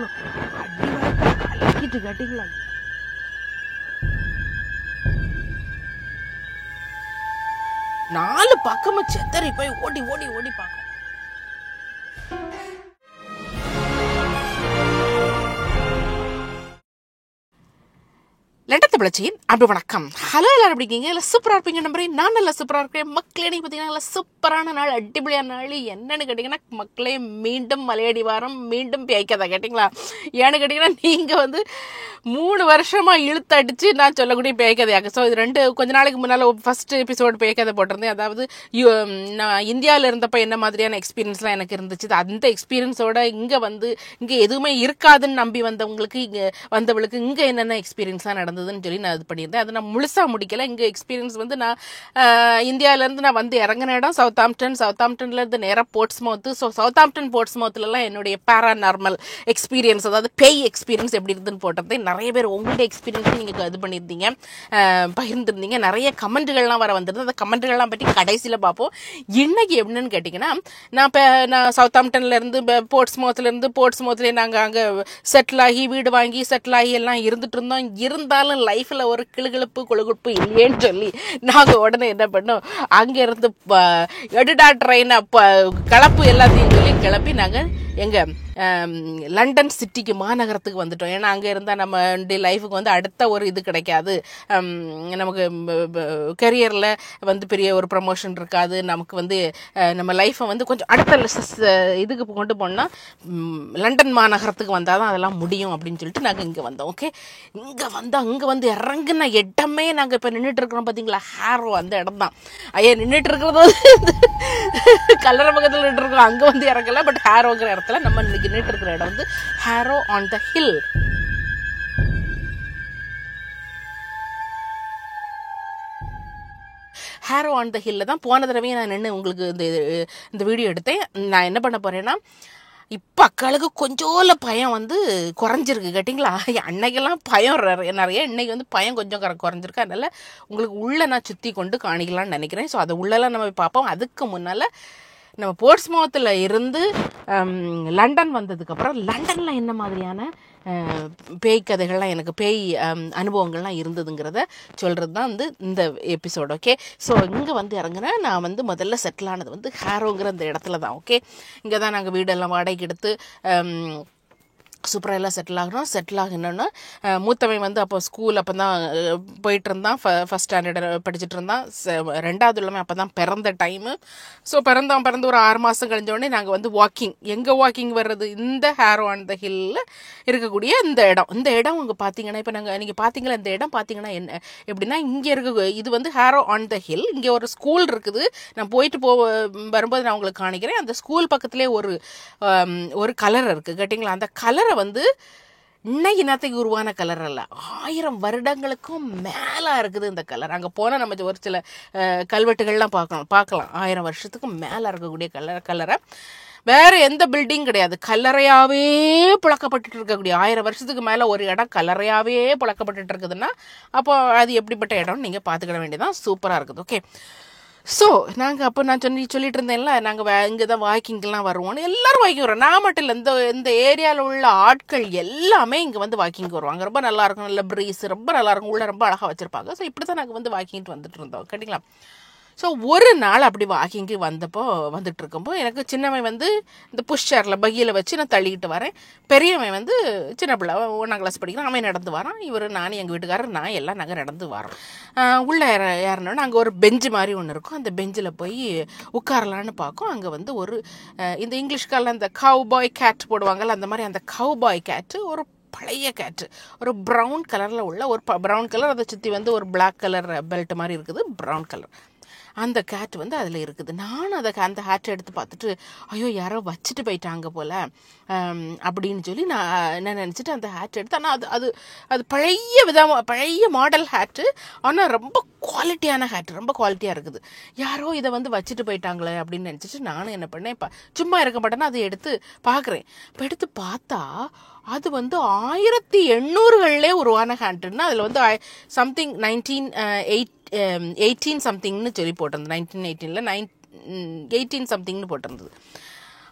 பார்க்கணும். அடி வாய்ப்பா கலக்கிட்டு கட்டிங்களா. நாலு பக்கமும் செத்தறி போய் ஓடி ஓடி ஓடி பார்க்கும். லண்டன் தமிழச்சியின் அப்படி வணக்கம். ஹலோ, எல்லாரும் எப்படி இருக்கீங்க? இல்லை சூப்பராக இருப்பீங்க நம்புறேன். நான் நல்லா சூப்பராக இருக்கேன். மக்களே நீங்கள் பார்த்தீங்கன்னா நல்லா சூப்பரான நாள், அடிப்படையான நாள். என்னன்னு கேட்டிங்கன்னா, மக்களே மீண்டும் மலையடி வாரம், மீண்டும் பேய்க்கதை கேட்டிங்களா? ஏன்னு கேட்டிங்கன்னா, நீங்கள் வந்து 3 வருஷமாக இழுத்து அடித்து நான் சொல்லக்கூடிய பேய்க்கதையாக. ஸோ இது கொஞ்ச நாளைக்கு முன்னால் ஃபஸ்ட் எபிசோடு பேய்க்கதை போட்டிருந்தேன். அதாவது நான் இந்தியாவில் இருந்தப்போ என்ன மாதிரியான எக்ஸ்பீரியன்ஸ்லாம் எனக்கு இருந்துச்சு, அந்த எக்ஸ்பீரியன்ஸோட இங்கே எதுவுமே இருக்காதுன்னு நம்பி வந்தவளுக்கு இங்கே என்னென்ன எக்ஸ்பீரியன்ஸ்லாம் நடந்ததுன்னு சொல்லி நான் இது பண்ணியிருந்தேன். அதை நான் முழுசாக முடிக்கலை. இங்கே எக்ஸ்பீரியன்ஸ் வந்து நான் இந்தியாவிலேருந்து நான் வந்து இறங்கின இடம் சவுத்தாம்ப்டன்லேருந்து நேராக போர்ட்ஸ்மவுத்து. ஸோ சவுத்தாம்ப்டன் போர்ட்ஸ்மவுத்துலலாம் என்னுடைய பேராநார்மல் எக்ஸ்பீரியன்ஸ், அதாவது பேய் எக்ஸ்பீரியன்ஸ் எப்படி இருந்துன்னு போட்டிருந்தேன். நிறைய பேர் உங்களுடைய எக்ஸ்பீரியன்ஸ் நீங்கள் இது பண்ணியிருந்தீங்க, பகிர்ந்துருந்தீங்க. நிறைய கமெண்ட்டுகள்லாம் வந்திருந்தது. அந்த கமெண்ட்டுகள்லாம் பற்றி கடைசியில் பார்ப்போம். இன்னைக்கு எப்படின்னு கேட்டிங்கன்னா, நான் சவுத்தாம்ப்டன்லேருந்து போர்ட்ஸ்மவுத்லேயே நாங்கள் அங்கே செட்டில் ஆகி வீடு வாங்கி செட்டில் ஆகி எல்லாம் இருந்துட்டு இருந்தோம். இருந்தாலும் லைஃப்பில் ஒரு கொழுகுப்பு இல்லையேன்னு சொல்லி நாங்கள் உடனே என்ன பண்ணோம், அங்கேருந்து எடுடா ட்ரெயின் கலப்பு எல்லாத்தையும் சொல்லி கிளப்பி நாங்கள் எங்கள் லண்டன் சிட்டிக்கு மாநகரத்துக்கு வந்துட்டோம். ஏன்னா அங்கே இருந்தால் நம்ம லைஃபுக்கு வந்து அடுத்த ஒரு இது கிடைக்காது, நமக்கு கெரியரில் வந்து பெரிய ஒரு ப்ரமோஷன் இருக்காது, நமக்கு வந்து நம்ம லைஃப்பை வந்து கொஞ்சம் அடுத்த இதுக்கு கொண்டு போனால் லண்டன் மாநகரத்துக்கு வந்தால் தான் அதெல்லாம் முடியும் அப்படின்னு சொல்லிட்டு நாங்கள் இங்கே வந்தோம். ஓகே, அங்கே வந்து இறங்குன இடமே நாங்கள் இப்போ நின்றுட்டு இருக்கிறோம் பார்த்தீங்களா, ஹேரோ அந்த இடம் தான். ஐயா நின்றுட்டு இருக்கிறது வந்து கல்லற பக்கத்தில் நின்றுட்டு இருக்கோம், அங்கே வந்து இறங்கல. பட் ஹேரோங்கிற இடத்துல நம்ம இன்னைக்கு நின்றுட்டு இருக்கிற இடம் வந்து Harrow on the hill. Harrow on the ஹில்ல தான் போன தடவையே நான் நின்று உங்களுக்கு இந்த வீடியோ எடுத்தேன். நான் என்ன பண்ண போறேன்னா, இப்போ அக்காளுக்கு கொஞ்சோல பயம் வந்து குறைஞ்சிருக்கு கேட்டிங்களா. அன்னைக்கெல்லாம் பயம் நிறைய, இன்னைக்கு வந்து பயம் கொஞ்சம் குறைஞ்சிருக்கு. அதனால உங்களுக்கு உள்ள நான் சுற்றி கொண்டு காணிக்கலாம்னு நினைக்கிறேன். ஸோ அதை உள்ளெல்லாம் நம்ம பார்ப்போம். அதுக்கு முன்னால் நம்ம போர்ட்ஸ்மவுத்தில் இருந்து லண்டன் வந்ததுக்கப்புறம் லண்டனில் என்ன மாதிரியான பேய் கதைகள்லாம், எனக்கு பேய் அனுபவங்கள்லாம் இருந்ததுங்கிறத சொல்கிறது தான் வந்து இந்த எபிசோடு. ஓகே, ஸோ இங்கே வந்து இறங்குறேன். நான் வந்து முதல்ல செட்டில் ஆனது வந்து ஹேரோங்கிற அந்த இடத்துல தான். ஓகே, இங்கே தான் நாங்கள் வீடெல்லாம் வாடகைக்கு எடுத்து சூப்பராக எல்லாம் செட்டில் ஆகணும்னா மூத்தவன் வந்து அப்போ ஸ்கூல் அப்போ தான் போயிட்டு இருந்தான், ஃபஸ்ட் ஸ்டாண்டர்ட் படிச்சுட்டு இருந்தான். ரெண்டாவது உள்ளவன் அப்போ தான் பிறந்த டைமு. ஸோ பிறந்து ஒரு 6 மாதம் கழிஞ்சோடனே நாங்கள் வந்து வாக்கிங் வர்றது இந்த ஹேரோ ஆன் த ஹில்லில் இருக்கக்கூடிய இந்த இடம் இங்கே பார்த்தீங்கன்னா, இப்போ நீங்கள் பார்த்தீங்களா இந்த இடம் பார்த்தீங்கன்னா என்ன எப்படின்னா, இங்கே இது வந்து ஹேரோ ஆன் த ஹில். இங்கே ஒரு ஸ்கூல் இருக்குது. நான் போயிட்டு வரும்போது நான் உங்களுக்கு காணிக்கிறேன். அந்த ஸ்கூல் பக்கத்துலேயே ஒரு கலர் இருக்குது கேட்டிங்களா. அந்த கலரை வந்து இன்னைக்கு நேரத்துக்கு உருவான கலர் அல்ல, 1000 வருடங்களுக்கும் மேலே இருக்குது இந்த கலர். அங்கே போனால் நம்ம ஒரு சில கல்வெட்டுகள்லாம் பார்க்கலாம் 1000 வருஷத்துக்கும் மேலே இருக்கக்கூடிய கலரை. வேற எந்த பில்டிங் கிடையாது, கல்லறையாவே புழக்கப்பட்டு இருக்கக்கூடிய 1000 வருஷத்துக்கு மேலே ஒரு இடம் கல்லறையாவே புழக்கப்பட்டு இருக்குதுன்னா அப்போ அது எப்படிப்பட்ட இடம்னு நீங்கள் பார்த்துக்கிட வேண்டியதான். சூப்பராக இருக்குது. ஓகே, ஸோ நாங்கள் அப்போ நான் சொல்லிட்டு இருந்தேன்ல, நாங்கள் இங்கே தான் வாக்கிங்கெலாம் வருவோம்னு. எல்லோரும் வாக்கிங் வரோம். நான் மட்டும் இல்லை, இந்த ஏரியாவில் உள்ள ஆட்கள் எல்லாமே இங்கே வந்து வாக்கிங் வருவாங்க. ரொம்ப நல்லாயிருக்கும், நல்ல ப்ரீஸ், ரொம்ப நல்லாயிருக்கும், உள்ள ரொம்ப அழகாக வச்சுருப்பாங்க. ஸோ இப்படி தான் நாங்கள் வந்து வாக்கிங்கிட்டு வந்துட்டு இருந்தோம் கேட்டிங்களா. ஸோ ஒரு நாள் அப்படி வாக்கிங்கு வந்துட்டு இருக்கும்போ எனக்கு சின்னவன் வந்து இந்த புஷ்சரில் பகியில் வச்சு நான் தள்ளிக்கிட்டு வரேன். பெரியவன் வந்து சின்ன பிள்ளை 1ஆம் கிளாஸ் படிக்கிறான், அவன் நடந்து வரான். நான் எங்கள் வீட்டுக்காரர் நான் எல்லாம் நாங்கள் நடந்து வரோம். உள்ளே ஏறினோன்னா அங்கே ஒரு பெஞ்சு மாதிரி ஒன்று இருக்கும். அந்த பெஞ்சில் போய் உட்காரலான்னு பார்க்கும். அங்கே வந்து இந்த இங்கிலீஷ்காரில் அந்த கவ்பாய் கேட் போடுவாங்கள்ல, அந்த மாதிரி அந்த கவ்பாய் கேட்டு ஒரு பழைய கேட்டு, ஒரு ப்ரௌன் கலரில் உள்ள ஒரு ப்ரௌன் கலர், அதை சுற்றி வந்து ஒரு பிளாக் கலர் பெல்ட் மாதிரி இருக்குது, ப்ரௌன் கலர். அந்த கேட் வந்து அதில் இருக்குது. நானும் அந்த ஹேட்டை எடுத்து பார்த்துட்டு, ஐயோ யாரோ வச்சுட்டு போயிட்டாங்க போல் அப்படின்னு சொல்லி நான் என்ன நினச்சிட்டு அந்த ஹேட் எடுத்து. ஆனால் அது பழைய மாடல் ஹேட்டு, ஆனால் ரொம்ப குவாலிட்டியான ஹேட், ரொம்ப குவாலிட்டியாக இருக்குது. யாரோ இதை வந்து வச்சுட்டு போயிட்டாங்களே அப்படின்னு நினச்சிட்டு நானும் என்ன பண்ணேன், இப்போ சும்மா இருக்க மாட்டேன்னா அதை எடுத்து பார்க்குறேன். இப்போ எடுத்து பார்த்தா அது வந்து 1800களிலே உருவான ஹேண்ட்டுன்னா அதில் வந்து சம்திங் 1918 சம்திங்னு சொல்லி போட்டிருந்தது. 1918 18 சம்திங்னு போட்டிருந்தது.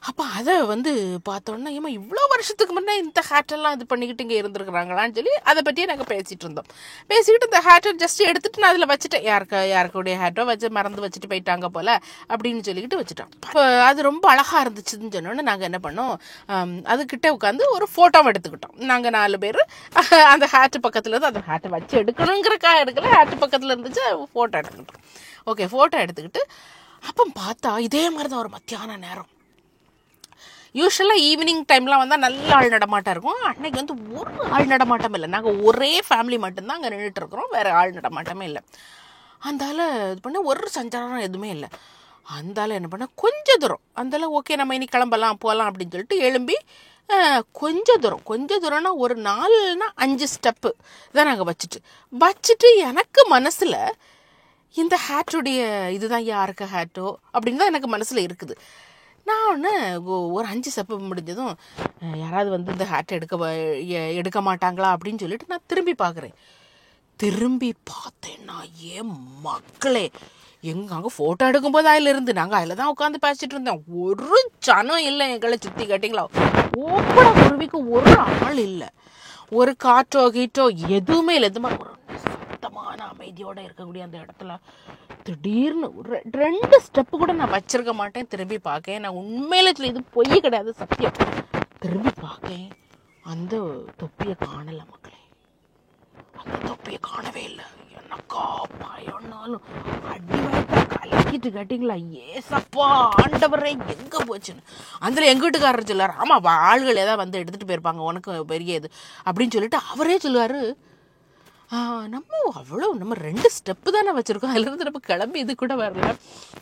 அப்போ அதை வந்து பார்த்தோன்னா ஏமா இவ்வளோ வருஷத்துக்கு முன்னே இந்த ஹேட்டெல்லாம் இது பண்ணிக்கிட்டு இங்கே இருந்துருக்குறாங்களான்னு சொல்லி அதை பற்றியே நாங்கள் பேசிகிட்டு இருந்தோம். பேசிக்கிட்டு இந்த ஹேட்டை ஜஸ்ட் எடுத்துகிட்டு நான் அதில் வச்சுட்டேன். யாருக்குடைய ஹேட்டோ வச்சு மறந்து வச்சுட்டு போயிட்டாங்க போல் அப்படின்னு சொல்லிக்கிட்டு வச்சுட்டோம். இப்போ அது ரொம்ப அழகாக இருந்துச்சுன்னு சொன்னோன்னே நாங்கள் என்ன பண்ணோம், அதுக்கிட்ட உட்காந்து ஒரு ஃபோட்டோவும் எடுத்துக்கிட்டோம். நாங்கள் 4 பேர் அந்த ஹேட்டு பக்கத்தில் இருந்து அந்த ஹேட்டை வச்சு எடுக்கணுங்கிறக்கா எடுக்கல, ஹேட்டு பக்கத்தில் இருந்துச்சு, ஃபோட்டோ எடுத்துக்கிட்டோம். ஓகே, ஃபோட்டோ எடுத்துக்கிட்டு அப்போ பார்த்தா இதே மாதிரி தான் ஒரு மத்தியான நேரம். யூஸ்வலாக ஈவினிங் டைம்லாம் வந்தால் நல்ல ஆள் நடமாட்டம் இருக்கும். அன்னைக்கு வந்து ஒரு ஆள் நடமாட்டம் இல்லை. நாங்கள் ஒரே ஃபேமிலி மட்டும்தான் அங்கே நின்றுட்டு இருக்கிறோம், வேறு ஆள் நடமாட்டமே இல்லை. அந்தால இது பண்ண ஒரு சஞ்சாரம் எதுவுமே இல்லை. அந்தால என்ன பண்ண கொஞ்சம் தூரம் அந்தால ஓகே நம்ம இனி கிளம்பலாம் போகலாம் அப்படின்னு சொல்லிட்டு எழும்பி கொஞ்சம் தூரம்னா ஒரு 4-5 ஸ்டெப்பு தான் நாங்கள் வச்சுட்டு எனக்கு மனசில் இந்த ஹேட்டுடைய இதுதான் யாருக்கு ஹேட்டோ அப்படின்னு தான் எனக்கு மனசில் இருக்குது. நான் ஒன்று ஒரு 5 ஸ்டெப்பு முடிஞ்சதும் யாராவது வந்து இந்த ஹேட்டை எடுக்க மாட்டாங்களா அப்படின்னு சொல்லிட்டு நான் திரும்பி பார்க்குறேன். திரும்பி பார்த்தேன்னா ஏன் மக்களே, அங்கே ஃபோட்டோ எடுக்கும்போது அதிலிருந்து நாங்கள் அதில் தான் உட்காந்து பேசிட்டு இருந்தோம். ஒரு ஜனம் இல்லை எங்களை சுற்றி. கேட்டிங்களா, ஓப்பட குருவிக்கு ஒரு ஆள் இல்லை, ஒரு காற்றோ கீட்டோ எதுவுமே இல்லை. இந்த மாதிரி ஒரு சுத்தமான அமைதியோடு இருக்கக்கூடிய அந்த இடத்துல திடீர்னு 2 ஸ்டெப்பு கூட நான் வச்சிருக்க மாட்டேன். திரும்பி பார்க்கேன், நான் உண்மையில சொல்லி இது பொய் கிடையாது, சத்தியம். திரும்பி பார்க்கேன், அந்த தொப்பியை காணலை மக்களே, அந்த தொப்பியை காணவே இல்லை. எனக்கா பயம்னாலும் அடி வாய்ப்பா கலக்கிட்டு கேட்டிங்களா, ஏசப்பா ஆண்டவரே எங்கே போச்சுன்னு. அதில் எங்கள் வீட்டுக்காரர் சொல்லார், ஆமாம் ஆள்கள் ஏதாவது வந்து எடுத்துகிட்டு போயிருப்பாங்க உனக்கு பெரிய இது அப்படின்னு சொல்லிட்டு அவரே சொல்லுவார், நம்ம 2 ஸ்டெப்பு தானே வச்சுருக்கோம், அதுலேருந்து நம்ம கிளம்பி இது கூட வரல.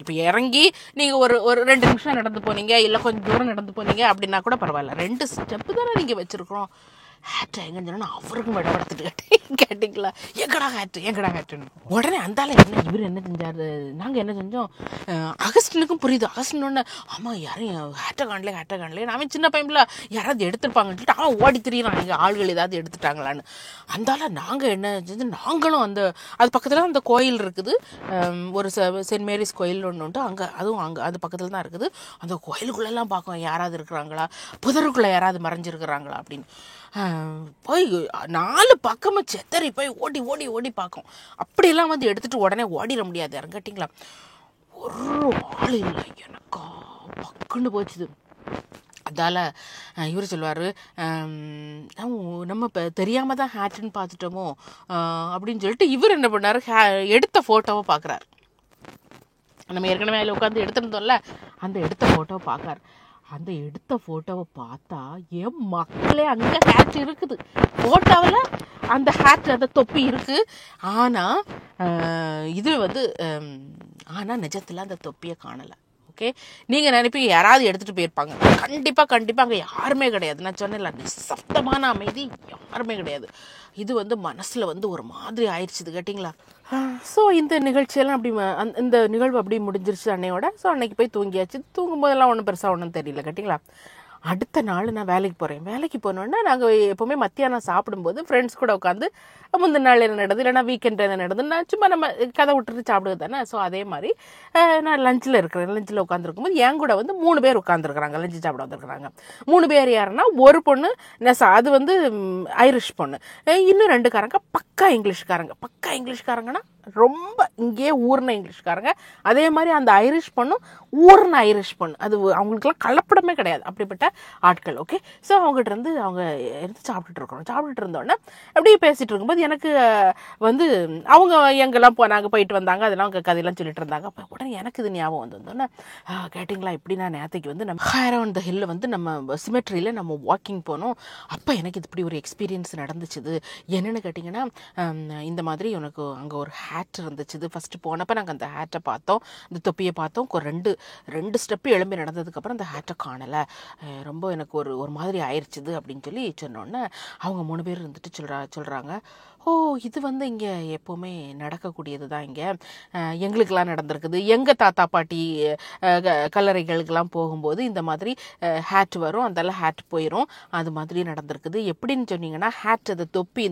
இப்போ இறங்கி நீங்கள் ஒரு 2 நிமிஷம் நடந்து போனீங்க, இல்லை கொஞ்சம் தூரம் நடந்து போனீங்க அப்படின்னா கூட பரவாயில்ல, 2 ஸ்டெப்பு தானே நீங்கள் வச்சுருக்கோம். ஹேட்டை எங்கன்னு சொன்னா அவருக்கும் விட படுத்துட்டு கேட்டிங்களா, எங்கடா ஹேட்டுன்னு. உடனே அந்தால இவர் என்ன செஞ்சார், நாங்கள் என்ன செஞ்சோம், அகஸ்டினுக்கும் புரியுது. அகஸ்டின் ஆமாம் யாரும் ஹேட்டை காணலே அவன் சின்ன பையன்ல யாராவது எடுத்துருப்பாங்கன்னு சொல்லிட்டு அவன் ஓடி திரியிறான், எங்கள் ஆள்கள் ஏதாவது எடுத்துட்டாங்களான்னு. அந்தால நாங்கள் என்ன செஞ்சு நாங்களும் அது பக்கத்தில் அந்த கோயில் இருக்குது, ஒரு சென்ட் மேரிஸ் கோயில் ஒன்று உண்டு, அதுவும் அது பக்கத்தில் தான் இருக்குது. அந்த கோயிலுக்குள்ளெல்லாம் பார்க்கோம் யாராவது இருக்கிறாங்களா, புதருக்குள்ளே யாராவது மறைஞ்சிருக்கிறாங்களா அப்படின்னு போய் 4 பக்கமும் செத்தறி போய் ஓடி பார்க்கும். அப்படியெல்லாம் வந்து எடுத்துகிட்டு உடனே ஓடிட முடியாது இறங்கட்டிங்களா. ஒரு ஆள் இல்லை, எனக்கா பக்குன்னு போச்சுது. அதால் இவர் சொல்லுவார், நம்ம இப்போ தெரியாமல் தான் ஹேட்டுன்னு பார்த்துட்டோமோ அப்படின்னு சொல்லிட்டு இவர் என்ன பண்ணார், எடுத்த ஃபோட்டோவை பார்க்குறாரு. நம்ம ஏற்கனவே அதில் உட்காந்து எடுத்துருந்தோம்ல, அந்த எடுத்த ஃபோட்டோவை பார்க்குறாரு. அந்த எடுத்த ஃபோட்டோவை பார்த்தா என் மக்களே அங்கே ஹேட் இருக்குது, ஃபோட்டோவில் அந்த ஹேட் அந்த தொப்பி இருக்குது. ஆனால் இது வந்து ஆனால் நிஜத்தில் அந்த தொப்பியை காணலை. ஓகே, நீங்கள் நினைப்பீங்க யாராவது எடுத்துகிட்டு போயிருப்பாங்க. கண்டிப்பாக அங்கே யாருமே கிடையாது. நான் சொன்னேன்ல, நிசப்தமான அமைதி, யாருமே கிடையாது. இது வந்து மனசில் வந்து ஒரு மாதிரி ஆயிடுச்சுது கேட்டிங்களா. ஸோ இந்த நிகழ்ச்சியெல்லாம் அப்படி இந்த நிகழ்வு அப்படி முடிஞ்சிருச்சு அன்னையோட. ஸோ அன்னைக்கு போய் தூங்கியாச்சு. தூங்கும் போதெல்லாம் ஒன்றும் பெருசாக ஒன்றும் தெரியல கேட்டிங்களா. அடுத்த நாள் நான் வேலைக்கு போகிறேன். வேலைக்கு போனோன்னா நாங்கள் எப்போவுமே மத்தியானம் சாப்பிடும்போது ஃப்ரெண்ட்ஸ் கூட உட்காந்து முந்தின நாள் என்ன நடந்தது, இல்லைனா வீக்கெண்ட் என்ன நடந்ததுன்னா சும்மா நம்ம கதை விட்டுட்டு சாப்பிடுவது தானே. ஸோ அதே மாதிரி நான் லஞ்சில் இருக்கிறேன். லஞ்சில் உட்காந்துருக்கும்போது என் கூட வந்து 3 பேர் உட்காந்துருக்குறாங்க, லஞ்சு சாப்பிட வந்துருக்குறாங்க. 3 பேர் யாருன்னா, ஒரு பொண்ணு நெசா, அது வந்து ஐரிஷ் பொண்ணு, இன்னும் 2 காரங்க பக்கா இங்கிலீஷ்காரங்கன்னா ரொம்ப இங்கேயே ஊர்ன இங்கிலீஷ்காரங்க. அதே மாதிரி அந்த ஐரிஷ் பொண்ணும் ஊர்ன ஐரிஷ் பொண்ணு, அது அவங்களுக்குலாம் கலப்படமே கிடையாது, அப்படிப்பட்ட ஆட்கள். ஓகே, ஸோ அவங்ககிட்ட இருந்து சாப்பிட்டுட்டு இருந்தோடனே அப்படியே பேசிகிட்டு இருக்கும்போது எனக்கு வந்து அவங்க எங்கெல்லாம் போயிட்டு வந்தாங்க, அதெல்லாம் அவங்க கதையெல்லாம் சொல்லிட்டு இருந்தாங்க. அப்போ உடனே எனக்கு இது ஞாபகம் வந்தோடனே, கேட்டிங்களா இப்படி நான் நேற்றுக்கு வந்து நம்ம ஹையர் ஆன் த ஹில்ல வந்து நம்ம சிமெட்ரியில் நம்ம வாக்கிங் போனோம். அப்போ எனக்கு இது இப்படி ஒரு எக்ஸ்பீரியன்ஸ் நடந்துச்சுது. என்னென்னு கேட்டிங்கன்னா, இந்த மாதிரி எனக்கு அங்கே ஒரு ஹேட் இருந்துச்சு. ஃபஸ்ட்டு போனப்போ நாங்கள் அந்த ஹேட்டை பார்த்தோம், இந்த தொப்பியை பார்த்தோம். 2 ஸ்டெப்பு எழும்பி நடந்ததுக்கப்புறம் அந்த ஹேட்டை காணலை, ரொம்ப எனக்கு ஒரு மாதிரி ஆயிடுச்சுது அப்படின்னு சொல்லி சொன்னோன்னே அவங்க 3 பேர் இருந்துட்டு சொல்கிறாங்க, ஓ ஓ இது வந்து இங்கே எப்போவுமே நடக்கக்கூடியது தான். இங்கே எங்களுக்கெல்லாம் நடந்திருக்குது. எங்கள் தாத்தா பாட்டி கல்லறைகளுக்கெல்லாம் போகும்போது இந்த மாதிரி ஹேட் வரும், அதெல்லாம் ஹேட் போயிடும். அது மாதிரி நடந்திருக்குது. எப்படின்னு சொன்னீங்கன்னா, ஹேட் அது தொப்பி,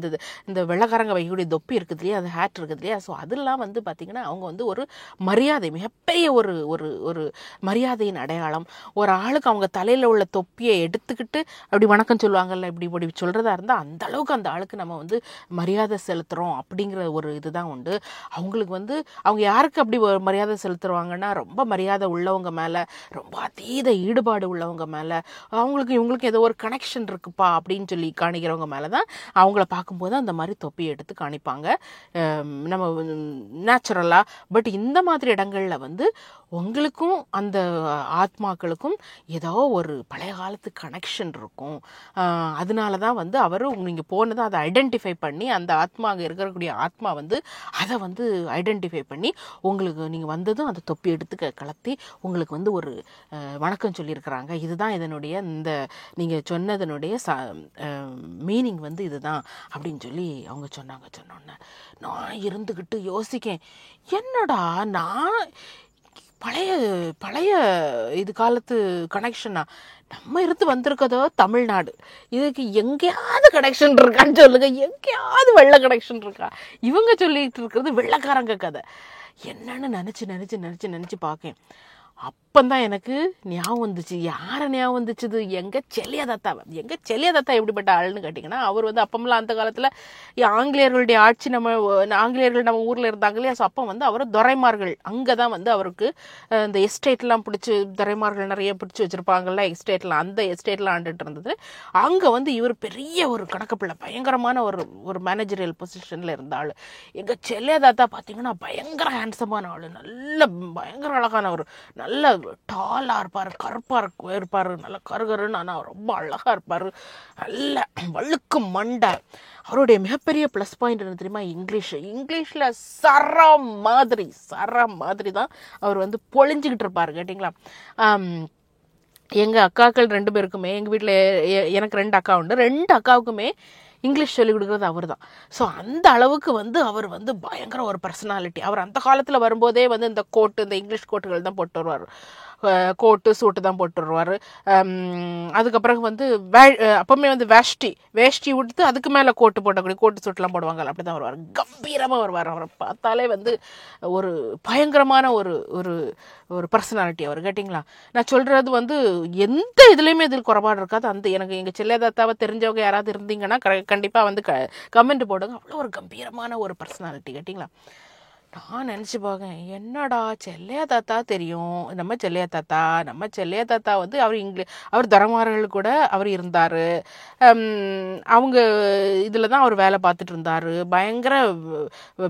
இந்த வெள்ளைக்காரங்க வைக்கக்கூடிய தொப்பி இருக்குது இல்லையா, அது ஹேட் இருக்குது இல்லையா. ஸோ அதெல்லாம் வந்து பார்த்திங்கன்னா அவங்க வந்து ஒரு மரியாதை, மிகப்பெரிய ஒரு ஒரு ஒரு மரியாதையின் அடையாளம். ஒரு ஆளுக்கு அவங்க தலையில் உள்ள தொப்பியை எடுத்துக்கிட்டு அப்படி வணக்கம் சொல்லுவாங்கல்ல, இப்படி இப்படி சொல்கிறதா இருந்தால் அந்த அளவுக்கு அந்த ஆளுக்கு நம்ம வந்து மரியாதை செலுத்துகிறோம் அப்படிங்கிற ஒரு இதுதான் உண்டு. அவங்களுக்கு வந்து அவங்க யாருக்கு அப்படி ஒரு மரியாதை செலுத்துருவாங்கன்னா, ரொம்ப மரியாதை உள்ளவங்க மேலே, ரொம்ப அதீத ஈடுபாடு உள்ளவங்க மேலே, அவங்களுக்கு இவங்களுக்கு ஏதோ ஒரு கனெக்ஷன் இருக்குப்பா அப்படின்னு சொல்லி காணிக்கிறவங்க மேலே தான் அவங்கள பார்க்கும்போது அந்த மாதிரி தொப்பியை எடுத்து காணிப்பாங்க நம்ம நேச்சுரலாக. பட் இந்த மாதிரி இடங்களில் வந்து உங்களுக்கும் அந்த ஆத்மாக்களுக்கும் ஏதோ ஒரு பழைய காலத்து கனெக்ஷன் இருக்கும். அதனால தான் வந்து அவர் நீங்கள் போனதை அதை ஐடென்டிஃபை பண்ணி, அந்த ஆத்மா அங்கே இருக்கக்கூடிய ஆத்மா வந்து அதை வந்து ஐடென்டிஃபை பண்ணி உங்களுக்கு நீங்கள் வந்ததும் அந்த தொப்பி எடுத்து கலத்தி உங்களுக்கு வந்து ஒரு வணக்கம் சொல்லியிருக்கிறாங்க. இதுதான் இதனுடைய இந்த நீங்கள் சொன்னதனுடைய மீனிங் வந்து இதுதான் அப்படின்னு சொல்லி அவங்க சொன்னோன்னே நான் இருந்துக்கிட்டு யோசிக்கேன், என்னடா நான் பழைய பழைய இது காலத்து கனெக்ஷனா, நம்ம இருந்து வந்திருக்கதோ தமிழ்நாடு, இதுக்கு எங்கேயாவது கனெக்ஷன் இருக்கான்னு சொல்லுங்க, எங்கேயாவது வெள்ளை கனெக்ஷன் இருக்கா? இவங்க சொல்லிட்டு இருக்கிறது வெள்ளைக்காரங்க கதை. என்னன்னு நினச்சி பார்க்கேன். அப்பந்தான் எனக்கு ஞாபகம் வந்துச்சு. யாரை ஞாபகம் வந்துச்சுது? எங்கள் செல்லியதாத்தாவை. எங்கள் செல்லியதாத்தா எப்படிப்பட்ட ஆள்னு கேட்டிங்கன்னா, அவர் வந்து அப்பமெல்லாம் அந்த காலத்தில் ஆங்கிலேயர்களுடைய ஆட்சி, ஆங்கிலேயர்கள் நம்ம ஊரில் இருந்தாங்க இல்லையா. ஸோ அப்போ வந்து அவர் துரைமார்கள் அங்கே தான் வந்து அவருக்கு இந்த எஸ்டேட்லாம் பிடிச்சி, துரைமார்கள் நிறைய பிடிச்சி வச்சுருப்பாங்கல்ல எஸ்டேட்லாம், அந்த எஸ்டேட்லாம் ஆண்டுட்டு இருந்தது. அங்கே வந்து இவர் பெரிய ஒரு கணக்கு பிள்ளை, பயங்கரமான ஒரு மேனேஜரியல் பொசிஷனில் இருந்த ஆள். எங்கள் செல்லியதாத்தா பார்த்தீங்கன்னா பயங்கர ஹேண்ட்ஸமான ஆள், நல்ல பயங்கர அழகானவர், நல்ல டாலாக இருப்பார், கருப்பாக இருப்பார், நல்ல கருகருன்னு, ஆனால் ரொம்ப அழகாக இருப்பார், நல்ல வழுக்கு மண்டை. அவருடைய மிகப்பெரிய ப்ளஸ் பாயிண்ட் என்ன தெரியுமா? இங்கிலீஷில் சர மாதிரி தான் அவர் வந்து பொழிஞ்சிக்கிட்டு இருப்பார். கேட்டிங்களா? எங்கள் அக்காக்கள் 2 பேருக்குமே, எங்கள் வீட்டில் எனக்கு 2 அக்கா உண்டு, 2 அக்காவுக்குமே இங்கிலீஷ் சொல்லிக் கொடுக்குறது அவர் தான். ஸோ அந்த அளவுக்கு வந்து அவர் வந்து பயங்கர ஒரு பர்சனாலிட்டி. அவர் அந்த காலத்தில் வரும்போதே வந்து இந்த கோட்டு, இந்த இங்கிலீஷ் கோட்டுகள் தான் போட்டு வருவார், கோட்டு சூட்டு தான் போட்டு வருவார். அதுக்கப்புறம் வந்து அப்போவுமே வந்து வேஷ்டி விடுத்து அதுக்கு மேலே கோட்டு போட்டக்கூடிய கோட்டு சூட்டெலாம் போடுவாங்க, அப்படி தான் வருவார். கம்பீரமாக வருவார். அவரை பார்த்தாலே வந்து ஒரு பயங்கரமான ஒரு ஒரு பர்சனாலிட்டி அவர். கேட்டிங்களா? நான் சொல்கிறது வந்து எந்த இதுலேயுமே இதில் குறைபாடு இருக்காது. எனக்கு எங்கள் செல்லியதாத்தாவை தெரிஞ்சவங்க யாராவது இருந்தீங்கன்னா கண்டிப்பாக வந்து கமெண்ட் போடுங்க. அவ்வளோ ஒரு கம்பீரமான ஒரு பர்சனாலிட்டி. கேட்டிங்களா? நான் நினச்சி பார்க்கேன், என்னடா செல்லியதாத்தா தெரியும், நம்ம செல்லியதாத்தா வந்து அவர் தரமார்கள் கூட அவர் இருந்தார். அவங்க இதில் தான் அவர் வேலை பார்த்துட்டு இருந்தார். பயங்கர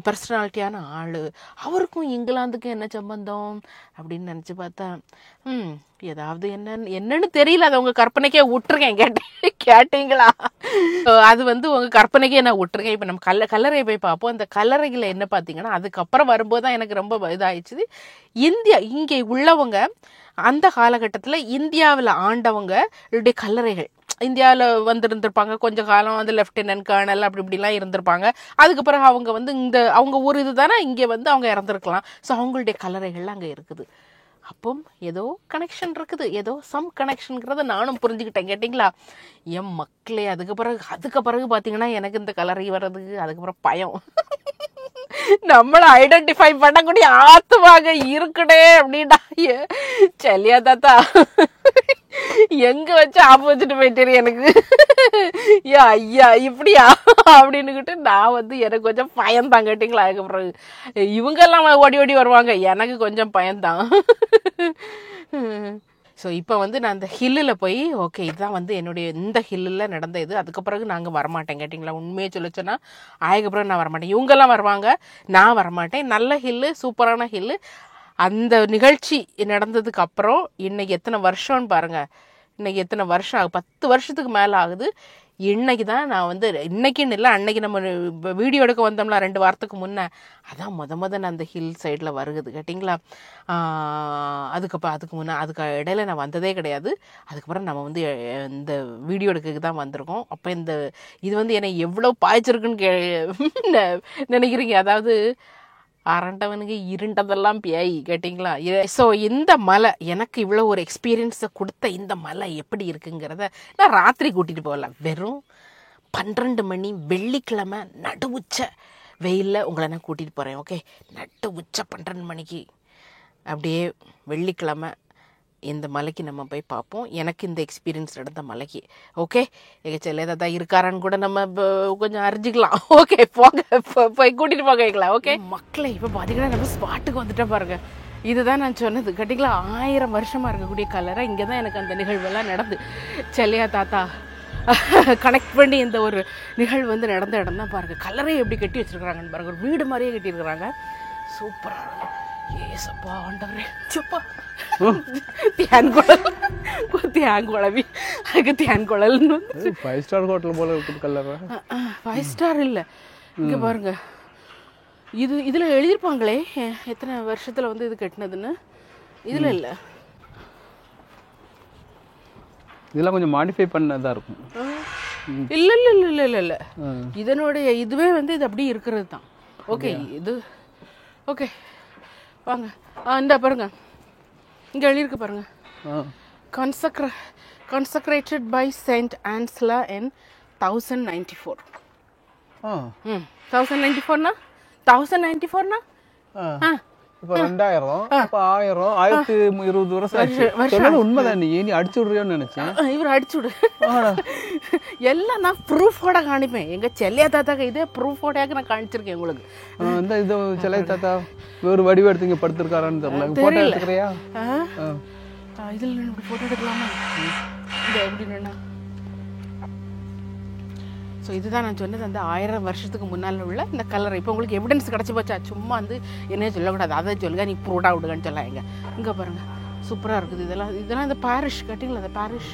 பர்சனாலிட்டியான ஆள். அவருக்கும் இங்கிலாந்துக்கும் என்ன சம்பந்தம் அப்படின்னு நினச்சி பார்த்தேன். ஏதாவது என்னன்னு தெரியல, அதை உங்கள் கற்பனைக்கே விட்டுருக்கேன். கேட்டீங்களா? அது வந்து உங்கள் கற்பனைக்கே நான் விட்டுருக்கேன். இப்போ நம்ம கல்லறையை போய் பார்ப்போம். அந்த கல்லறையில் என்ன பார்த்தீங்கன்னா, அதுக்கப்புறம் வரும்போது தான் எனக்கு ரொம்ப இதாகிடுச்சு. இங்கே உள்ளவங்க அந்த காலகட்டத்தில் இந்தியாவில் ஆண்டவங்க இவருடைய கல்லறைகள், இந்தியாவில் வந்துருந்துருப்பாங்க கொஞ்ச காலம், வந்து லெஃப்டினன்ட் கர்னல் அப்படி இப்படிலாம் இருந்திருப்பாங்க. அதுக்கு பிறகு அவங்க வந்து அவங்க ஊர் இது தானே, இங்கே வந்து அவங்க இறந்துருக்கலாம். ஸோ அவங்களுடைய கல்லறைகள்லாம் அங்கே இருக்குது. அப்போ ஏதோ கனெக்ஷன் இருக்குது, ஏதோ சம் கனெக்ஷனுங்கிறத நானும் புரிஞ்சுக்கிட்டேன். கேட்டிங்களா? என் மக்களே, அதுக்கு பிறகு பார்த்தீங்கன்னா எனக்கு இந்த கலரை வர்றதுக்கு அதுக்கப்புறம் பயம். நம்மளை ஐடென்டிஃபை பண்ணக்கூடிய ஆத்துவாங்க இருக்குடே அப்படின்னா செல்லியதாத்தா எங்க வச்சு ஆப்பு வச்சுட்டு போயிட்டேரு எனக்கு. ஐயா இப்படியா அப்படின்னுக்கிட்டு நான் வந்து எனக்கு கொஞ்சம் பயம்தான். கேட்டிங்களா? அதுக்கப்புறம் இவங்கெல்லாம் ஓடி வருவாங்க, எனக்கு கொஞ்சம் பயம்தான். ஸோ இப்போ வந்து நான் அந்த ஹில்லில் போய், ஓகே இதுதான் வந்து என்னுடைய இந்த ஹில்லில் நடந்த இது. அதுக்கு பிறகு நாங்கள் வரமாட்டேன். கேட்டிங்களா? உண்மையை சொல்லிச்சோன்னா அதுக்கப்புறம் நான் வரமாட்டேன். இவங்கெல்லாம் வருவாங்க, நான் வரமாட்டேன். நல்ல ஹில்லு, சூப்பரான ஹில்லு. அந்த நிகழ்ச்சி நடந்ததுக்கு அப்புறம் இன்னைக்கு எத்தனை வருஷம்னு பாருங்கள். இன்றைக்கி எத்தனை வருஷம் ஆகுது? 10 வருஷத்துக்கு மேலே ஆகுது. இன்னைக்கு தான் நான் வந்து இன்னைக்குன்னு இல்லை, அன்னைக்கு நம்ம வீடியோ எடுக்க வந்தோம்ல 2 வாரத்துக்கு முன்னே, அதான் நான் அந்த ஹில் சைடில் வருகுது கேட்டிங்களா. அதுக்கு முன்னே அதுக்கு இடையில நான் வந்ததே கிடையாது. அதுக்கப்புறம் நம்ம வந்து இந்த வீடியோ எடுக்க தான் வந்திருக்கோம். அப்போ இது வந்து என்னை எவ்வளோ பாய்ச்சிருக்குன்னு நினைக்கிறீங்க. அதாவது அரண்டவனுக்கு இருண்டதெல்லாம் பேய் கேட்டிங்களா. ஸோ இந்த மலை எனக்கு இவ்வளோ ஒரு எக்ஸ்பீரியன்ஸை கொடுத்த இந்த மலை எப்படி இருக்குங்கிறத நான் ராத்திரி கூட்டிகிட்டு போகல. வெறும் 12 மணி வெள்ளிக்கிழமை நடு உச்ச வெயிலில் உங்களை நான் கூட்டிகிட்டு போகிறேன். ஓகே, நடு உச்ச 12 மணிக்கு அப்படியே வெள்ளிக்கிழமை இந்த மலைக்கு நம்ம போய் பார்ப்போம். எனக்கு இந்த எக்ஸ்பீரியன்ஸ் நடந்த மலைக்கு. ஓகே, எங்கள் செல்லேதா இருக்காரான்னு கூட நம்ம கொஞ்சம் அறிஞ்சிக்கலாம். ஓகே, போங்க, போய் கூட்டிகிட்டு போக வைக்கலாம். ஓகே மக்களே, இப்போ பார்த்தீங்கன்னா நம்ம ஸ்பாட்டுக்கு வந்துட்டேன் பாருங்க. இதுதான் நான் சொன்னது கேட்டிங்களா, 1000 வருஷமாக இருக்கக்கூடிய கலராக இங்கே தான் எனக்கு அந்த நிகழ்வெல்லாம் நடந்து செல்லையா தாத்தா கனெக்ட் பண்ணி இந்த ஒரு நிகழ்வு வந்து நடந்த இடம் தான் பாருங்கள். கலரை எப்படி கட்டி வச்சுருக்குறாங்கன்னு பாருங்கள். ஒரு வீடு மாதிரியே கட்டியிருக்கிறாங்க. சூப்பராக இருக்கும். ஏசப்பா ஆண்டவரே, சுப்பா தேங்குழவி அதுக்கு தேங்குழல்னு 5 ஸ்டார் ஹோட்டல் போல இருக்குது கலர். 5 ஸ்டார் இல்லை, இங்கே பாருங்க. இதில் எழுதியிருப்பாங்களே எத்தனை வருஷத்தில் வந்து இது கட்டினதுன்னு. இதில் இல்லை, இதெல்லாம் கொஞ்சம் மாடிஃபை பண்ணதாக இருக்கும். இல்லை இல்லை இல்லை இல்லை இல்லை இல்லை இதனுடைய இதுவே வந்து இது அப்படியே இருக்கிறது தான். ஓகே, இது ஓகே வாங்க. இந்த பாருங்க, இங்கே எழுதியிருக்கு பாருங்க. consecrated by Saint Ansela in 1094. 1094னா இப்போ 2000 அப்போ 1020 வருஷம். உண்மைதான், நீ அடிச்சு விடுறியோன்னு நினைச்சேன். இவர் அடிச்சு விடு எல்லாம் நான் ப்ரூஃபோட காணிப்பேன். எங்க செல்லையா தாத்தாக்கு இதே ப்ரூஃபோட நான் காணிச்சிருக்கேன் உங்களுக்கு. இந்த இது செல்லையா தாத்தா ஒரு வடிவம் எடுத்து இங்கே படுத்திருக்காரான்னு தெரியல. போட்டோ எடுத்துக்கிறியா? இதில் போட்டோ எடுக்கலாமா? இந்த எப்படின்னா, ஸோ இதுதான் நான் சொன்னது, அந்த 1000 வருஷத்துக்கு முன்னால் உள்ள இந்த கலர். இப்போ உங்களுக்கு எவிடன்ஸ் கிடச்சி போச்சா? சும்மா வந்து என்னையே சொல்லக்கூடாது, அதை சொல்லுங்க, நீ ப்ரூவ்டாக விடுங்கன்னு சொல்லாங்க. இங்கே பாருங்கள், சூப்பராக இருக்குது. இதெல்லாம் இந்த பாரிஷ் கட்டிங்களா, இந்த parish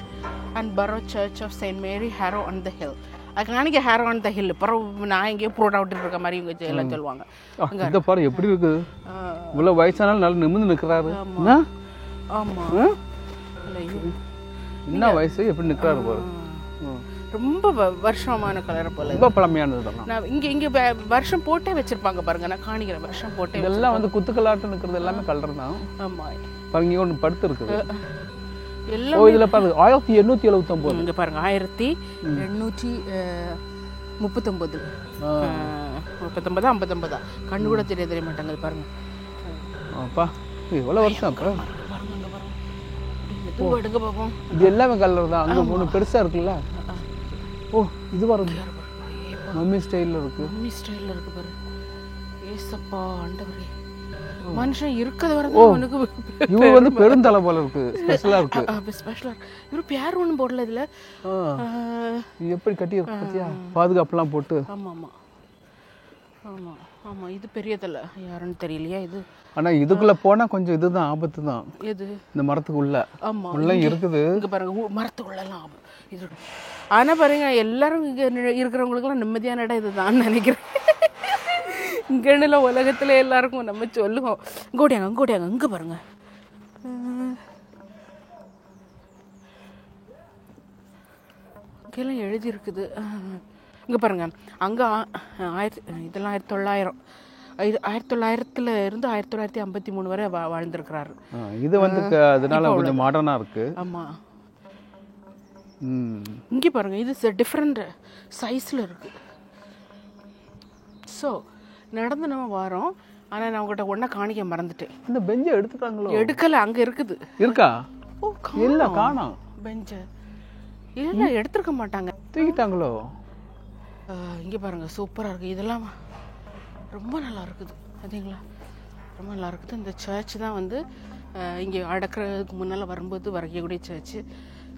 and borough church of saint Mary Harrow on the hill. அதுக்கு நாளைக்கு ஹேரோ ஆன் த ஹில். அப்புறம் நான் எங்கேயோ ப்ரூவ்டாக விட்டுட்டு இருக்க மாதிரி இவங்க எல்லாம் சொல்லுவாங்க. இந்த பாரு எப்படி இருக்குது, இவ்வளோ வயசானாலும் நல்லா நிமிர்ந்து நிற்கிறாரு. ஆமாம், என்ன வயசு எப்படி நிற்கிறாரு பாரு. ரொம்ப வருஷமான கலர் போல, ரொம்ப பழமையானது. நான் இங்கே வருஷம் போட்டே வச்சிருப்பாங்க பாருங்க. நான் காணிக்கிறேன் வருஷம் போட்டே. இதெல்லாம் வந்து குத்துக்கலாட்டம் நிற்கிறது எல்லாமே கலர் தான். ஆமாம் பாருங்க, இங்கே ஒன்று படுத்து இருக்குது எல்லாம். இதில் பாருங்க 1879. இங்கே பாருங்க 1839 59 கண்ணு கூட தெரிய மாட்டாங்க பாருங்க. அப்பா எவ்வளோ வருஷம் அப்புறம் எடுங்க பார்ப்போம். இது எல்லாமே கலர் தான். அங்கே ஒன்று பெருசாக இருக்குல்ல. ஓ, இது வரும் மம்மி ஸ்டைலில் இருக்கு. மம்மி ஸ்டைலில் இருக்கு பாரு. ஏசப்பா ஆண்டவரே, மனுஷன் இருக்கிறது வரதான் அவனுக்கு. இவரு வந்து பெருந்தலை போல இருக்கு, ஸ்பெஷலாக இருக்கு. ஸ்பெஷலாக இவரு பேர் ஒன்றும் போடல இதில். இது எப்படி கட்டி இருக்கு பார்த்தியா, பாதுகாப்புலாம் போட்டு. ஆமாம் ஆமாம் ஆமாம் ஆமாம். இது பெரிய தலை, யாருன்னு தெரியலையா இது. ஆனால் இதுக்குள்ளே போனால் கொஞ்சம் இதுதான் ஆபத்து தான். எது? இந்த மரத்துக்குள்ள. ஆமாம், உள்ள இருக்குது. இங்கே பாருங்க, மரத்துக்குள்ளலாம் இது. ஆனால் பாருங்க, எல்லாரும் இங்கே இருக்கிறவங்களுக்குலாம் நிம்மதியான இடம் இதுதான் நினைக்கிறேன். இங்கேன்னு உலகத்துல எல்லாருக்கும் நம்ம சொல்லுவோம், இங்கோடியாங்க இங்கே பாருங்க. இங்கெல்லாம் எழுதி இருக்குது. இங்கே பாருங்க, அங்கே இதெல்லாம் 1900 1900 இருந்து 1953 வரை வாழ்ந்திருக்கிறாரு. இது வந்து அதனால கொஞ்சம் மாடர்னா இருக்கு. ஆமாம். இங்கே பாருங்க, இது டிஃப்ரெண்ட் சைஸில் இருக்கு. ஸோ நடந்து நம்ம வரோம். ஆனால் நான் உங்கள்கிட்ட ஒன்றா காணிக்க மறந்துட்டேன். இந்த பெஞ்சை எடுத்துட்டாங்களோ? எடுக்கலை, அங்கே இருக்குது. இருக்கா? ஓ, இல்லை காணோம் பெஞ்சை. இல்லை, எடுத்துருக்க மாட்டாங்க, தூக்கிட்டாங்களோ? இங்கே பாருங்க, சூப்பராக இருக்குது. இதெல்லாம் ரொம்ப நல்லா இருக்குது பார்த்தீங்களா, ரொம்ப நல்லா இருக்குது. இந்த சர்ச் தான் வந்து இங்கே அடக்கிறதுக்கு முன்னால் வரும்போது வரைக்கக்கூடிய சர்ச்சு.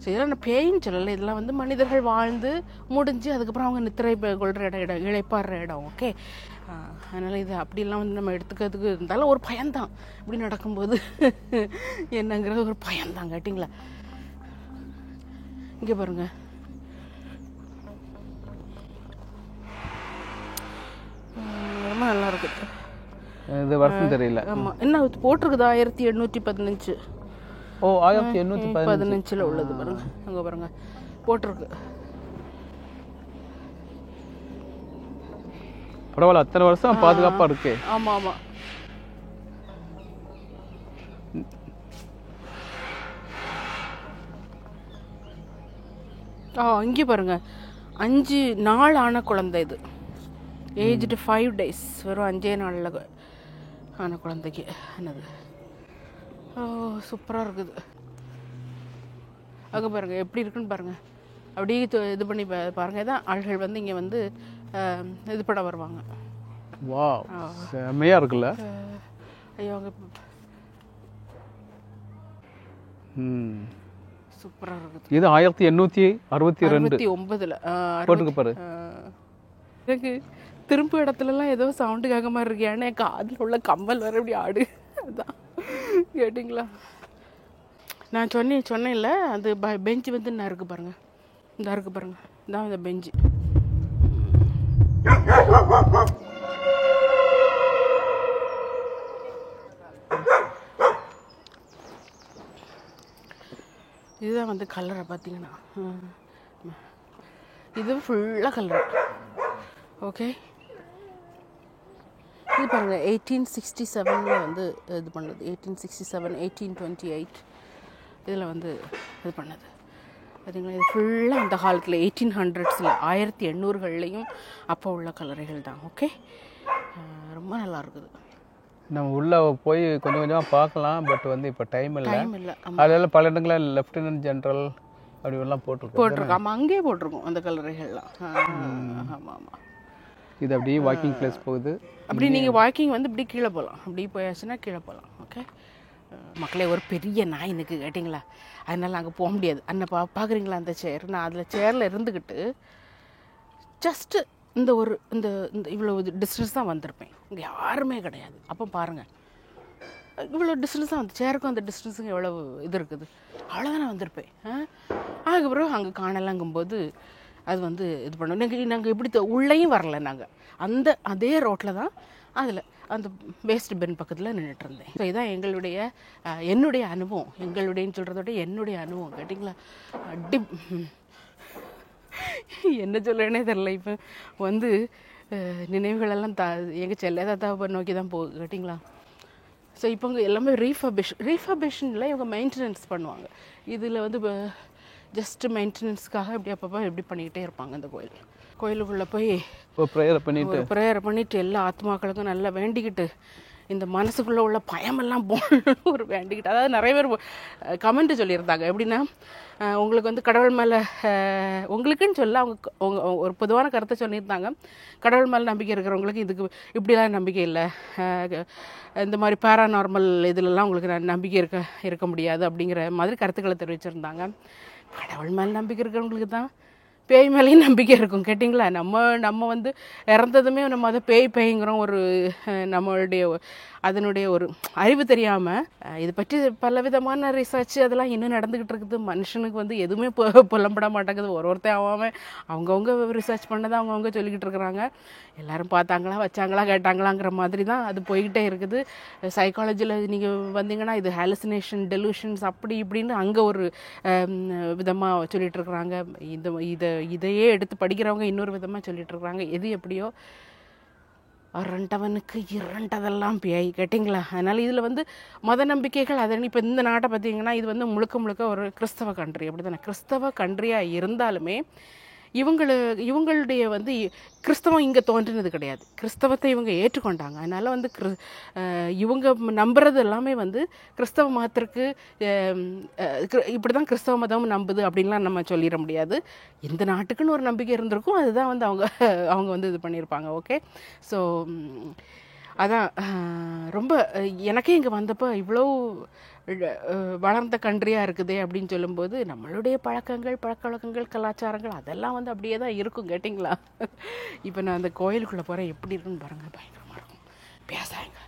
ஸோ இதெல்லாம் நான் பேயின்னு சொல்லலை, இதெல்லாம் வந்து மனிதர்கள் வாழ்ந்து முடிஞ்சு அதுக்கப்புறம் அவங்க நித்திரை கொள்கிற இடம், இழைப்பாடுற இடம். ஓகே, அதனால் இது அப்படிலாம் வந்து நம்ம எடுத்துக்கிறதுக்கு இருந்தாலும் ஒரு பயம்தான். இப்படி நடக்கும்போது என்னங்கிறது ஒரு பயம்தான் கேட்டிங்களா. இங்கே பாருங்க, ரொம்ப நல்லா இருக்குது. இது வருஷம் தெரியல. ஆமாம், என்ன போட்டிருக்குது 1815. ஓ 1815 உள்ளது பாருங்க, அங்கே பாருங்க போட்டிருக்கு. பரவாயில்ல, அத்தனை வருஷம் பாதுகாப்பாக இருக்கு. ஆமாம் ஆமாம். இங்கே பாருங்க, 5 நாள் ஆன குழந்தை இது. ஏஜ்டு 5 days, வெறும் 5 நாளில் ஆன குழந்தைக்கு என்னது. சூப்பராக இருக்குது. அங்கே பாருங்கள் எப்படி இருக்குன்னு பாருங்கள். அப்படியே இது பண்ணி பாருங்கள். தான் ஆள்கள் வந்து இங்கே வந்து இது பண்ண வருவாங்க. வா, செம்மையாக இருக்குல்ல. ஐயோ, அங்கே சூப்பராக இருக்குது. இது 1869 போட்டுக்கு பாரு. எனக்கு திரும்ப இடத்துலலாம் ஏதோ சவுண்டு கேட்க மாதிரி இருக்கு. ஏன்னா என் காதில் உள்ள கம்மல் வர இப்படி ஆடு. அதுதான் கேட்டிங்களா? நான் சொன்னேன்ல, அந்த பெஞ்சு வந்து நான் இருக்கு பாருங்க, இந்த இருக்கு பாருங்க, இதான் இந்த பெஞ்சு. இதுதான் வந்து கலரை பார்த்தீங்கன்னா, இது ஃபுல்லாக கலர். ஓகே, இது பாருங்கள் 1867 வந்து இது பண்ணது. 1867, 1828 இதில் வந்து இது பண்ணது பார்த்தீங்களா. இது ஃபுல்லாக அந்த காலத்தில் 1800s 1800களிலையும் அப்போ உள்ள கலரைகள் தான். ஓகே, ரொம்ப நல்லா இருக்குது. நம்ம உள்ளே போய் கொஞ்சம் கொஞ்சமாக பார்க்கலாம். பட் வந்து இப்போ டைம் இல்லை. அதில் பல இடங்களில் லெஃப்டினன்ட் ஜெனரல் அப்படி எல்லாம் போட்டிருக்கோம். ஆமாம், அங்கேயே போட்டிருக்கோம் அந்த கலரைகள்லாம். ஆமாம் ஆமாம். இது அப்படியே வாக்கிங் பிளேஸ் போகுது. அப்படி நீங்கள் வாக்கிங் வந்து இப்படி கீழே போகலாம். அப்படி போயாச்சுன்னா கீழே போகலாம். ஓகே மக்களே, ஒரு பெரிய நாய் எனக்கு கேட்டிங்களா, அதனால் அங்கே போக முடியாது. அண்ணன் பார்க்குறீங்களா அந்த சேர்? நான் அதில் சேரில் இருந்துக்கிட்டு ஜஸ்ட்டு இந்த இவ்வளோ டிஸ்டன்ஸ் தான் வந்திருப்பேன். இங்கே யாருமே கிடையாது. அப்போ பாருங்கள், இவ்வளோ டிஸ்டன்ஸ் தான், அந்த சேருக்கும் அந்த டிஸ்டன்ஸுங்க எவ்வளோ இது இருக்குது. அவ்வளோதான் நான் வந்திருப்பேன். அதுக்கப்புறம் அங்கே காணலாங்கும்போது அது வந்து இது பண்ணோம். நாங்கள் இப்படி உள்ளேயும் வரல. நாங்கள் அதே ரோட்டில் தான் அதில் அந்த வேஸ்ட் பென் பக்கத்தில் நின்றுட்டு இருந்தேன். ஸோ இதுதான் என்னுடைய அனுபவம். எங்களுடையன்னு சொல்கிறத விட என்னுடைய அனுபவம் கேட்டிங்களா. என்ன சொல்கிறேனே தெரில. இப்போ வந்து நினைவுகளெல்லாம் எங்கள் செல்ல தாத்தாவை நோக்கி தான் போகுது கேட்டிங்களா. ஸோ இப்போ இங்கே எல்லாமே ரீஃபர்பிஷனில் இவங்க மெயின்டெனன்ஸ் பண்ணுவாங்க. இதில் வந்து ஜஸ்ட்டு மெயின்டெனன்ஸ்க்காக இப்படி அப்பப்போ எப்படி பண்ணிக்கிட்டே இருப்பாங்க. இந்த கோயிலுக்குள்ளே போய் ப்ரேயர் பண்ணிவிட்டு எல்லா ஆத்மாக்களுக்கும் நல்லா வேண்டிக்கிட்டு, இந்த மனசுக்குள்ளே உள்ள பயமெல்லாம் போகணுன்னு ஒரு வேண்டிக்கிட்டு. அதாவது நிறைய பேர் கமெண்ட்டு சொல்லியிருந்தாங்க. எப்படின்னா, உங்களுக்கு வந்து கடவுள் மேலே உங்களுக்குன்னு சொல்ல அவங்க ஒரு பொதுவான கருத்தை சொல்லியிருந்தாங்க. கடவுள் மேலே நம்பிக்கை இருக்கிறவங்களுக்கு இதுக்கு இப்படிலாம் நம்பிக்கை இல்லை, இந்த மாதிரி பேராநார்மல் இதிலெல்லாம் உங்களுக்கு நம்பிக்கை இருக்க முடியாது அப்படிங்கிற மாதிரி கருத்துக்களை தெரிவிச்சிருந்தாங்க. கடவுள் மேலே நம்பிக்கை இருக்கிறவங்களுக்கு தான் பேய் மேலேயும் நம்பிக்கை இருக்கும் கேட்டிங்களா. நம்ம வந்து இறந்ததுமே நம்ம அதை பேய்ங்கிறோம். ஒரு நம்மளுடைய அதனுடைய ஒரு அறிவு தெரியாமல் இதை பற்றி பல விதமான ரிசர்ச் அதெல்லாம் இன்னும் நடந்துக்கிட்டு இருக்குது. மனுஷனுக்கு வந்து எதுவுமே புலம்பட மாட்டேங்குது. ஒருத்தர் ஆகாமல் அவங்கவுங்க ரிசர்ச் பண்ணதை அவங்கவுங்க சொல்லிக்கிட்டு இருக்கிறாங்க. எல்லோரும் பார்த்தாங்களா, வச்சாங்களா, கேட்டாங்களாங்கிற மாதிரி தான் அது போய்கிட்டே இருக்குது. சைக்காலஜியில் நீங்கள் வந்தீங்கன்னா இது ஹாலுசினேஷன், டெலூஷன்ஸ் அப்படி இப்படின்னு அங்கே ஒரு விதமாக சொல்லிகிட்ருக்குறாங்க. இதையே எடுத்து படிக்கிறவங்க இன்னொரு விதமாக சொல்லிகிட்ருக்குறாங்க. எது எப்படியோ அரண்டவனுக்கு இரண்டதெல்லாம் பேய் கேட்டிங்களா. அதனால் இதில் வந்து மத நம்பிக்கைகள் அதை இப்போ இந்த நாட்டை பார்த்தீங்கன்னா இது வந்து முழுக்க ஒரு கிறிஸ்தவ கண்ட்ரி. அப்படி தானே, கிறிஸ்தவ கண்ட்ரியாக இருந்தாலுமே இவங்களுடைய வந்து கிறிஸ்தவம் இங்கே தோன்றினது கிடையாது. கிறிஸ்தவத்தை இவங்க ஏற்றுக்கொண்டாங்க. அதனால் வந்து இவங்க நம்புறது எல்லாமே வந்து கிறிஸ்தவ மதத்திற்கு இப்படி தான் கிறிஸ்தவ மதம் நம்புது அப்படின்லாம் நம்ம சொல்லிட முடியாது. இந்த நாட்டுக்குன்னு ஒரு நம்பிக்கை இருந்திருக்கும். அதுதான் வந்து அவங்க வந்து இது பண்ணியிருப்பாங்க. ஓகே, ஸோ அதான் ரொம்ப எனக்கே இங்கே வந்தப்போ இவ்வளோ வளர்ந்த கண்ட்ரியாக இருக்குது அப்படின்னு சொல்லும்போது நம்மளுடைய பழக்க வழக்கங்கள், கலாச்சாரங்கள் அதெல்லாம் வந்து அப்படியே தான் இருக்கும் கேட்டிங்களா. இப்போ நான் அந்த கோயிலுக்குள்ளே போகிறேன், எப்படி இருக்குன்னு பாருங்கள், பயங்கரமாக இருக்கும். பேசாங்க.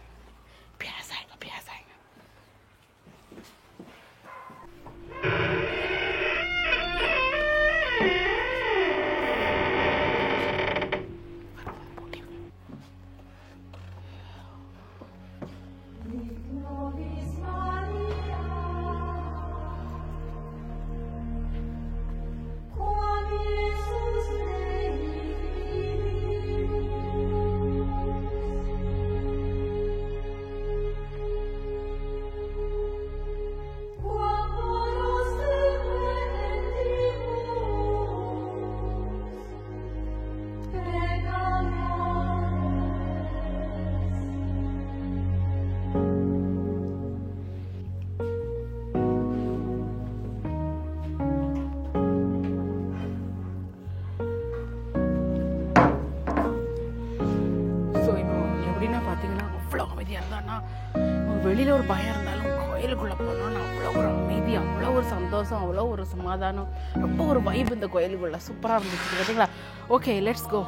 ஒரு பயம் இருந்தாலும் கோயிலுக்குள்ளே போனோம்னா அவ்வளோ ஒரு அமைதி, அவ்வளோ ஒரு சந்தோஷம், அவ்வளோ ஒரு சமாதானம், ரொம்ப ஒரு வைப் இந்த கோயிலுக்குள்ளே சூப்பராக இருந்துச்சு கேட்டிங்களா. Okay, let's go.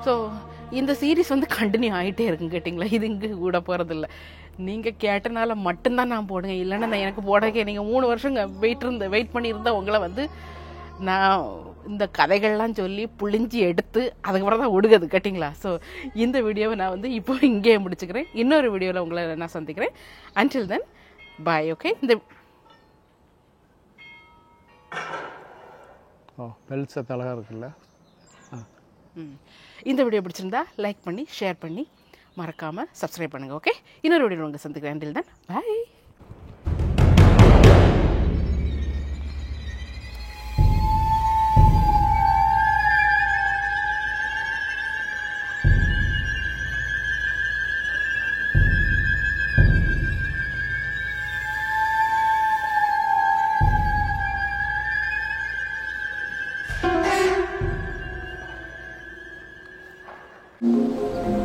ஸோ இந்த சீரீஸ் வந்து கண்டினியூ ஆகிட்டே இருக்குங்க கேட்டிங்களா. இது இங்கே கூட போகிறதில்ல, நீங்கள் கேட்டனால மட்டும்தான் நான் போடுங்க. இல்லைன்னா நான் எனக்கு போடக்கே நீங்கள் 3 வருஷம் வெயிட் பண்ணியிருந்தா உங்களை வந்து நான் இந்த கதைகள்லாம் சொல்லி புளிஞ்சி எடுத்து அதுக்கப்புறம் தான் ஒடுகுது கேட்டிங்களா. ஸோ இந்த வீடியோவை நான் வந்து இப்போ இங்கேயே முடிச்சுக்கிறேன். இன்னொரு வீடியோவில் உங்களை நான் சந்திக்கிறேன். அன்டில் தென் பாய். ஓகே, இந்த பெல் சத்து அழகாக இருக்குல்ல. இந்த வீடியோ பிடிச்சிருந்தா லைக் பண்ணி ஷேர் பண்ணி மறக்காமல் சப்ஸ்கிரைப் பண்ணுங்கள். ஓகே, இன்னொரு வீடியோ உங்களை சந்திக்கிறேன். Until then bye. Thank you.